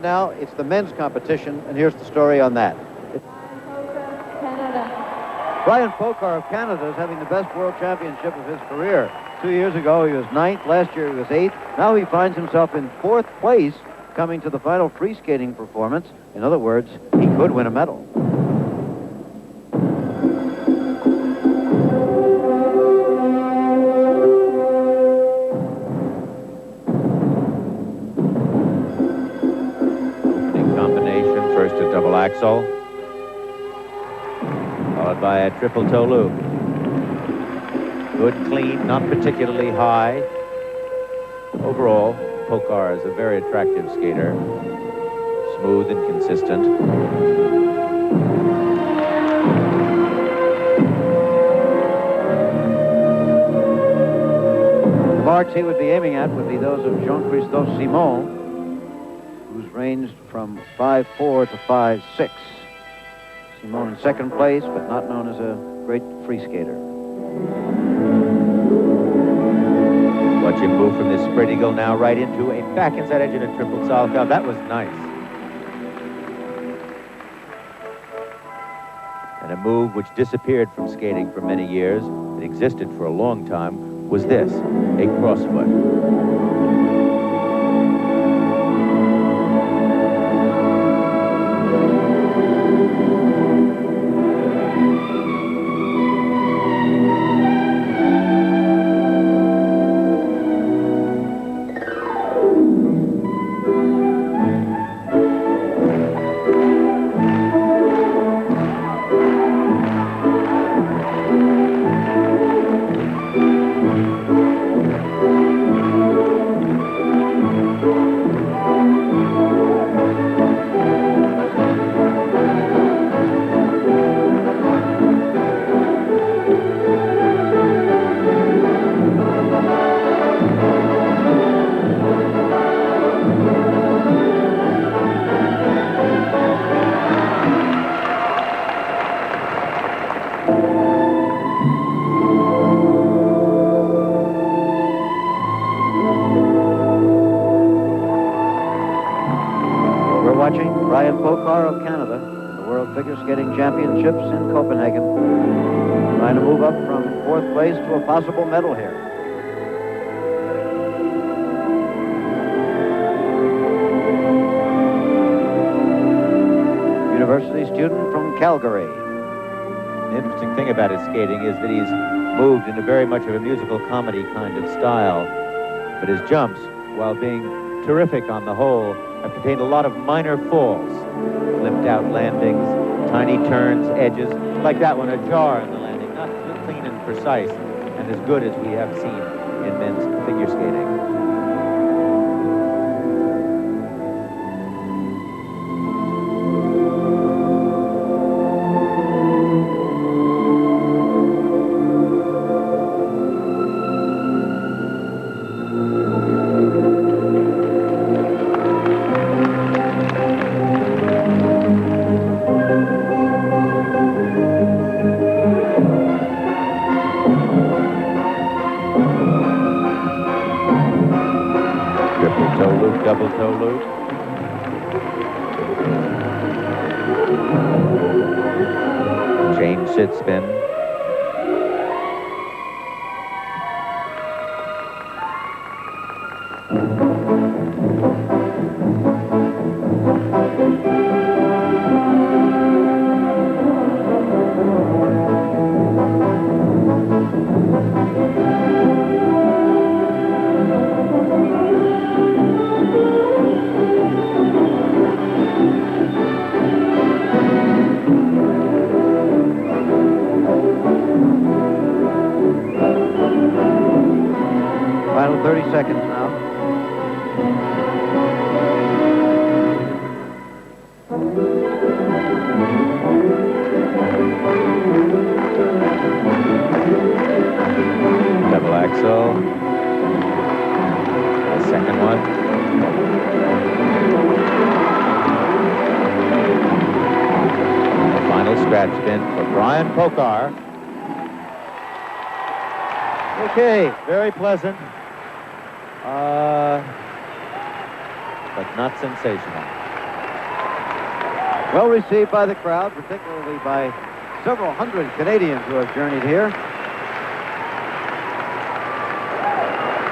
Now it's the men's competition, and here's the story on that. Brian Pockar of Canada is having the best world championship of his career. 2 years ago, he was 9th. Last year, he was 8th. Now he finds himself in 4th place, coming to the final free skating performance. In other words, he could win a medal. Opening combination, first a double axel, followed by a triple toe loop. Good, clean, not particularly high. Overall, Pockar is a very attractive skater. Smooth and consistent. The marks he would be aiming at would be those of Jean-Christophe Simon, who's ranged from 5'4" to 5'6". Simon in 2nd place, but not known as a great free skater. Watch him move from this spread eagle now right into a back inside edge and a triple salchow. That was nice. And a move which disappeared from skating for many years, it existed for a long time, was this, a crossfoot. Watching Brian Pockar of Canada, the World Figure Skating Championships in Copenhagen, trying to move up from 4th place to a possible medal here. University student from Calgary. The interesting thing about his skating is that he's moved in a very much of a musical comedy kind of style, but his jumps, while being terrific on the whole, have contained a lot of minor falls, limped out landings, tiny turns, edges, like that one, a jar in the landing, not clean and precise, and as good as we have seen in men's figure skating. Toe loop, double toe loop. Chain sit spin. Final 30 seconds now. Double axel. The second one. The final scratch spin for Brian Pockar. Okay, very pleasant, but not sensational. Well received by the crowd, particularly by several hundred Canadians who have journeyed here.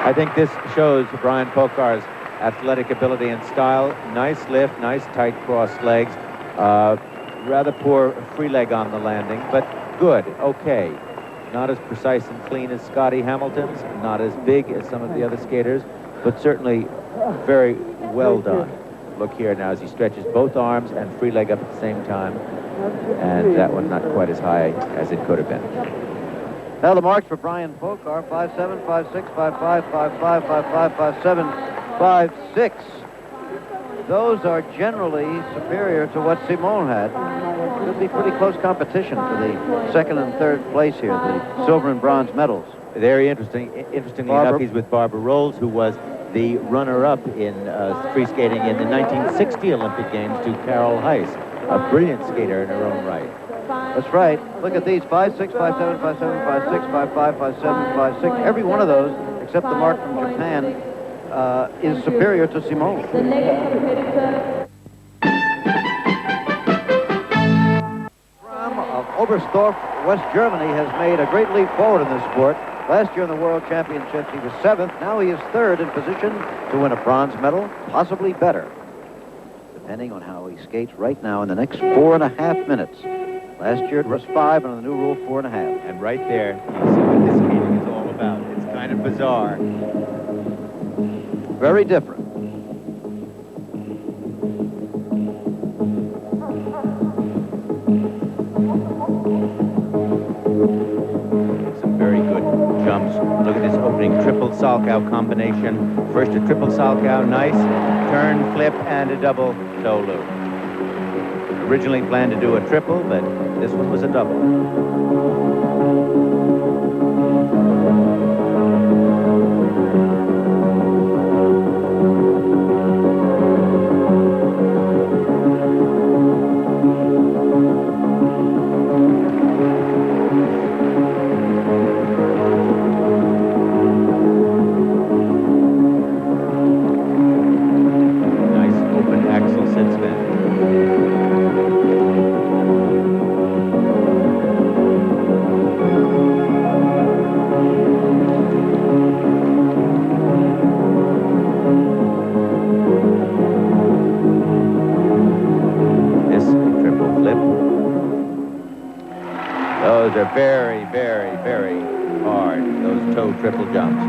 I think this shows Brian Pockar's athletic ability and style. Nice lift, nice tight cross legs. Rather poor free leg on the landing, but good, okay. Not as precise and clean as Scotty Hamilton's, not as big as some of the other skaters, but certainly very well done. Look here now as he stretches both arms and free leg up at the same time. And that one not quite as high as it could have been. Now the marks for Brian Pockar, 5'7", 5'6", 5'5", 5'5", 5'5", 5'7", 5'6". Those are generally superior to what Simon had. Could be pretty close competition for the second and third place here, the silver and bronze medals. Very interesting. Interestingly enough, he's with Barbara Rolls, who was the runner-up in free skating in the 1960 Olympic Games to Carol Heiss, a brilliant skater in her own right. That's right. Look at these, 5'6", 5'7", 5'7", 5'6", 5'5", 5'7", 5'6". Every one of those, except the mark from Japan, is superior to Simone. Schramm of Oberstdorf, West Germany, has made a great leap forward in this sport. Last year in the World Championships, he was 7th. Now he is 3rd in position to win a bronze medal, possibly better, depending on how he skates right now in the next 4.5 minutes. Last year it was 5, and on the new rule, 4.5. And right there, you see what this skating is all about. It's kind of bizarre. Very different. Some very good jumps. Look at this opening triple Salchow combination. First a triple Salchow, nice. Turn, flip, and a double toe loop. Originally planned to do a triple, but this one was a double. Those are very, very, very hard, those toe triple jumps.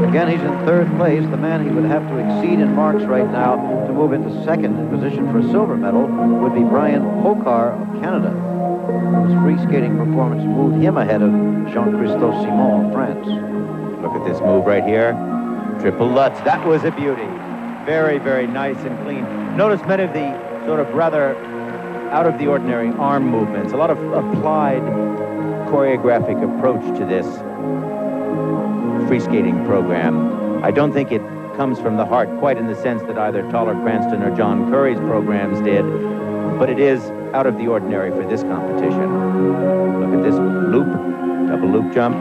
Again, he's in 3rd place. The man he would have to exceed in marks right now to move into 2nd in position for a silver medal would be Brian Pockar of Canada, whose free skating performance moved him ahead of Jean-Christophe Simon of France. Look at this move right here. Triple Lutz. That was a beauty. Very, very nice and clean. Notice many of the sort of rather out of the ordinary arm movements. A lot of applied choreographic approach to this free skating program. I don't think it comes from the heart quite in the sense that either Toller Cranston or John Curry's programs did, but it is out of the ordinary for this competition. Look at this loop, double loop jump.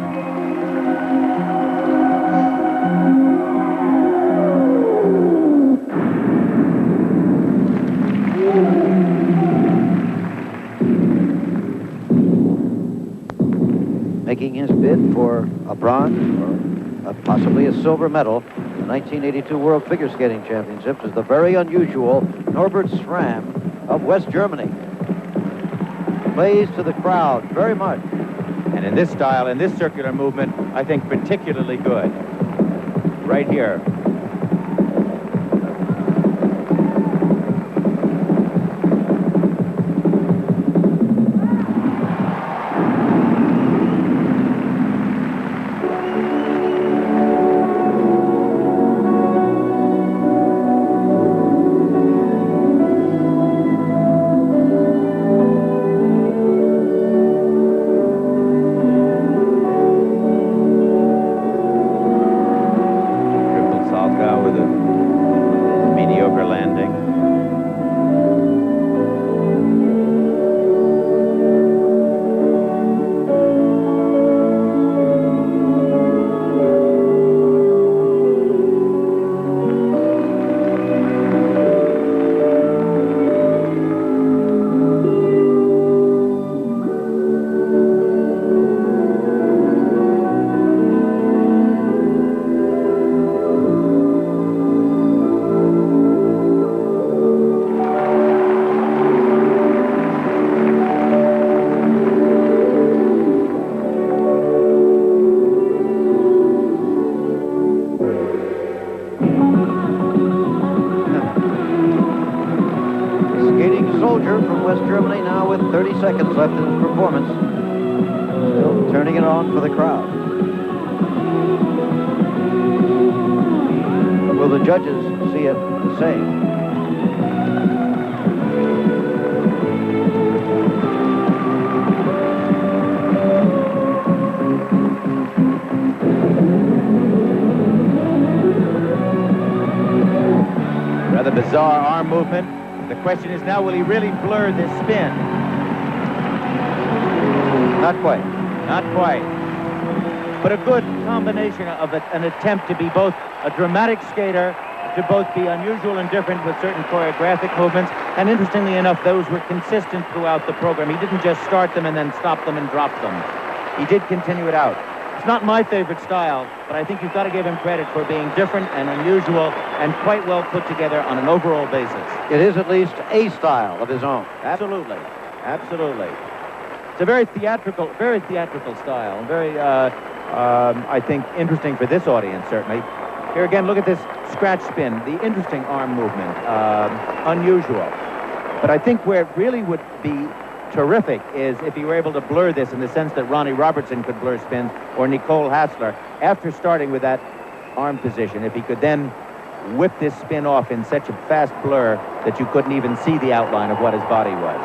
Making his bid for a bronze or possibly a silver medal in the 1982 World Figure Skating Championships is the very unusual Norbert Schramm of West Germany. Plays to the crowd very much. And in this style, in this circular movement, I think particularly good. Right here. performance. Still turning it on for the crowd. Will the judges see it the same? Rather bizarre arm movement. The question is now, will he really blur this spin? Not quite. Not quite. But a good combination of an attempt to be both a dramatic skater, to both be unusual and different with certain choreographic movements, and interestingly enough, those were consistent throughout the program. He didn't just start them and then stop them and drop them. He did continue it out. It's not my favorite style, but I think you've got to give him credit for being different and unusual and quite well put together on an overall basis. It is at least a style of his own. Absolutely. Absolutely. It's a very theatrical style, and very, I think, interesting for this audience, certainly. Here again, look at this scratch spin, the interesting arm movement, unusual. But I think where it really would be terrific is if he were able to blur this in the sense that Ronnie Robertson could blur spins, or Nicole Hassler, after starting with that arm position. If he could then whip this spin off in such a fast blur that you couldn't even see the outline of what his body was.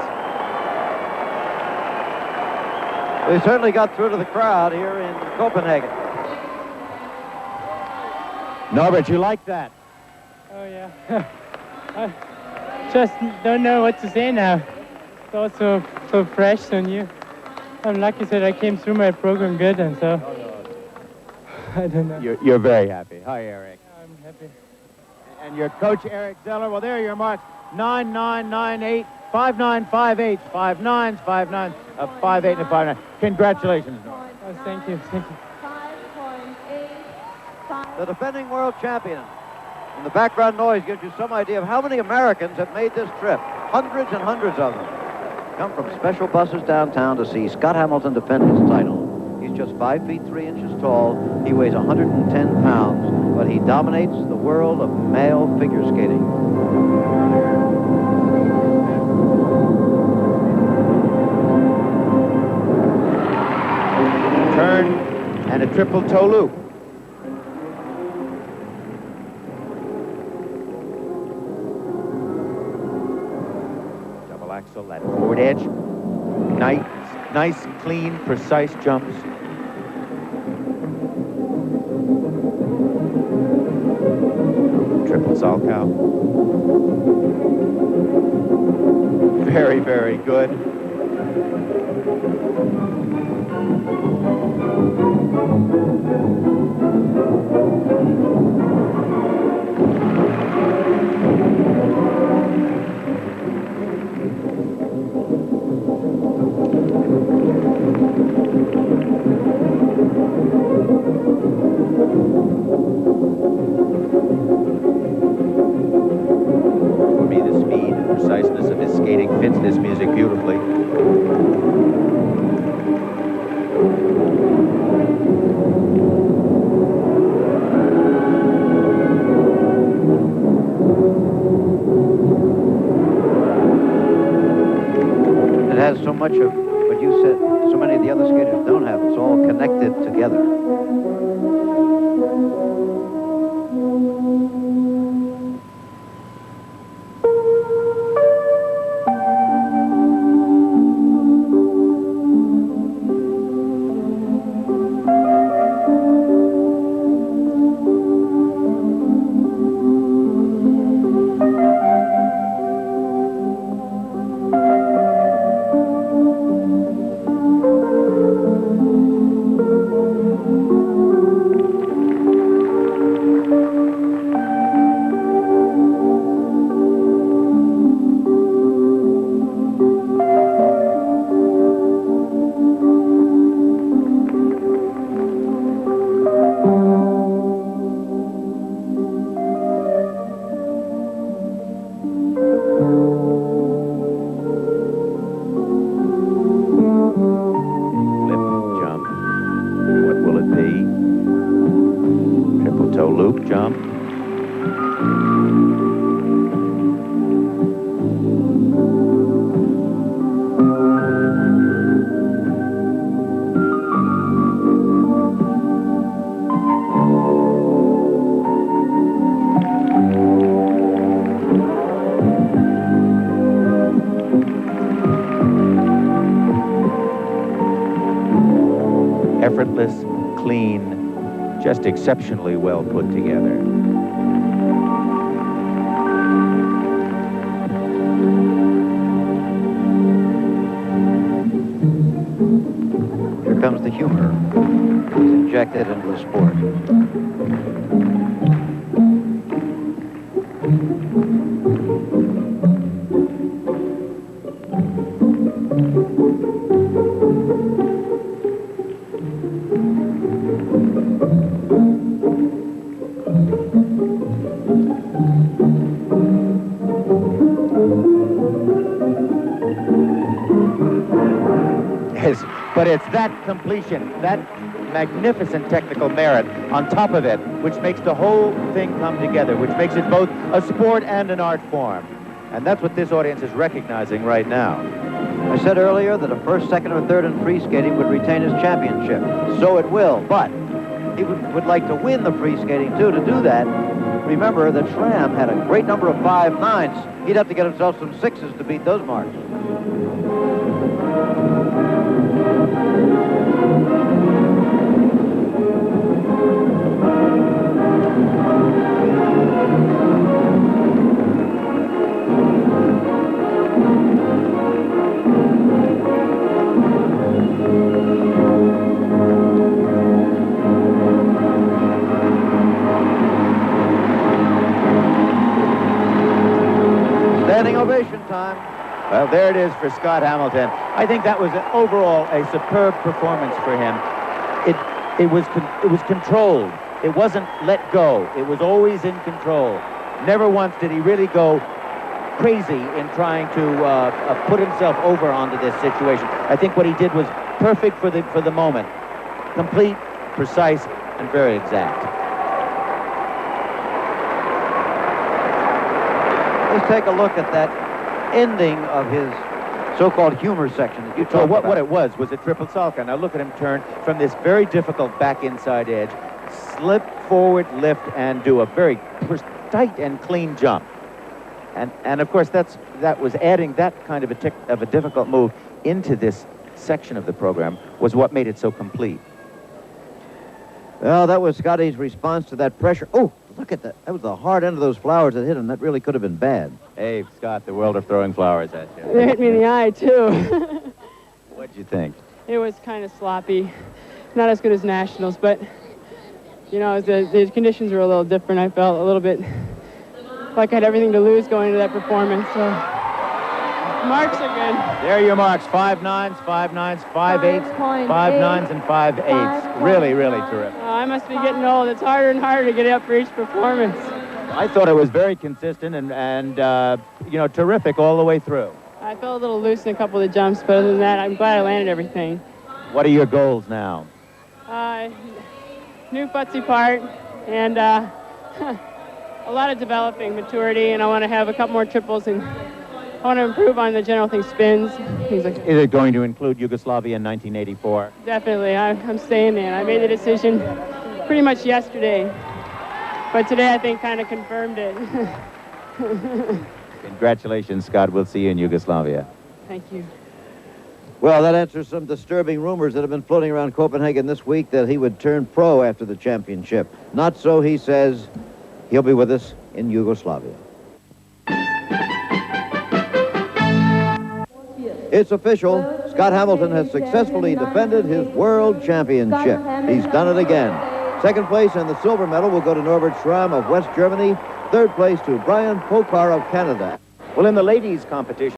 We certainly got through to the crowd here in Copenhagen. Norbert, you like that? Oh, yeah. I just don't know what to say now. It's also so fresh, so new. I'm lucky that I came through my program good, and so I don't know. You're very happy. Hi, Eric. Yeah, I'm happy. And your coach, Eric Zeller. Well, there are your marks. 9998, 5958, 59s, 59s, 58 and 59. Congratulations, Norbert. Oh, thank you. Thank you. The defending world champion. And the background noise gives you some idea of how many Americans have made this trip. Hundreds and hundreds of them. Come from special buses downtown to see Scott Hamilton defend his title. He's just 5 feet 3 inches tall. He weighs 110 pounds, but he dominates the world of male figure skating. Turn and a triple toe loop. Double axel, that forward edge. Nice, clean, precise jumps. Triple Salchow. Very, very good. For me, the speed and preciseness of his skating fits this music beautifully. It has so much of what you said, so many of the other skaters don't have. It's all connected together. Effortless, clean, just exceptionally well put together. Here comes the humor. He's injected into the sport. Yes, but it's that completion, that magnificent technical merit on top of it, which makes the whole thing come together, which makes it both a sport and an art form. And that's what this audience is recognizing right now. I said earlier that a first, second, or third in free skating would retain his championship. So it will, but he would like to win the free skating, too. To do that, remember that Schramm had a great number of 5.9s. He'd have to get himself some 6s to beat those marks. Standing ovation time. Well, there it is for Scott Hamilton. I think that was overall a superb performance for him. It was controlled. It wasn't let go. It was always in control. Never once did he really go crazy in trying to put himself over onto this situation. I think what he did was perfect for the moment. Complete, precise, and very exact. Let's take a look at that ending of his so-called humor section that you talked about. What it was a triple salchow. Now look at him turn from this very difficult back inside edge, slip forward, lift, and do a very tight and clean jump. And of course that was adding that kind of a difficult move into this section of the program was what made it so complete. Well, that was Scotty's response to that pressure. Oh, look at that. That was the hard end of those flowers that hit him. That really could have been bad. Hey, Scott, the world of throwing flowers at you. They hit me in the eye, too. What'd you think? It was kind of sloppy. Not as good as Nationals, but, you know, the conditions were a little different. I felt a little bit like I had everything to lose going into that performance, so marks are good. There are your marks, 5.9s, 5.9s, 5.8s, 5.9s, and 5.8s. Really, really terrific. I must be getting old. It's harder and harder to get up for each performance. I thought it was very consistent and you know, terrific all the way through. I felt a little loose in a couple of the jumps, but other than that, I'm glad I landed everything. What are your goals now? New footsie part and a lot of developing maturity, and I want to have a couple more triples, and I want to improve on the general thing, spins, things like that. Is it going to include Yugoslavia in 1984? Definitely. I'm staying in. I made the decision pretty much yesterday, but today I think kind of confirmed it. Congratulations, Scott. We'll see you in Yugoslavia. Thank you. Well, that answers some disturbing rumors that have been floating around Copenhagen this week that he would turn pro after the championship. Not so, he says. He'll be with us in Yugoslavia. It's official. Scott Hamilton has successfully defended his world championship. He's done it again. Second place and the silver medal will go to Norbert Schramm of West Germany. Third place to Brian Pockar of Canada. Well, in the ladies' competition,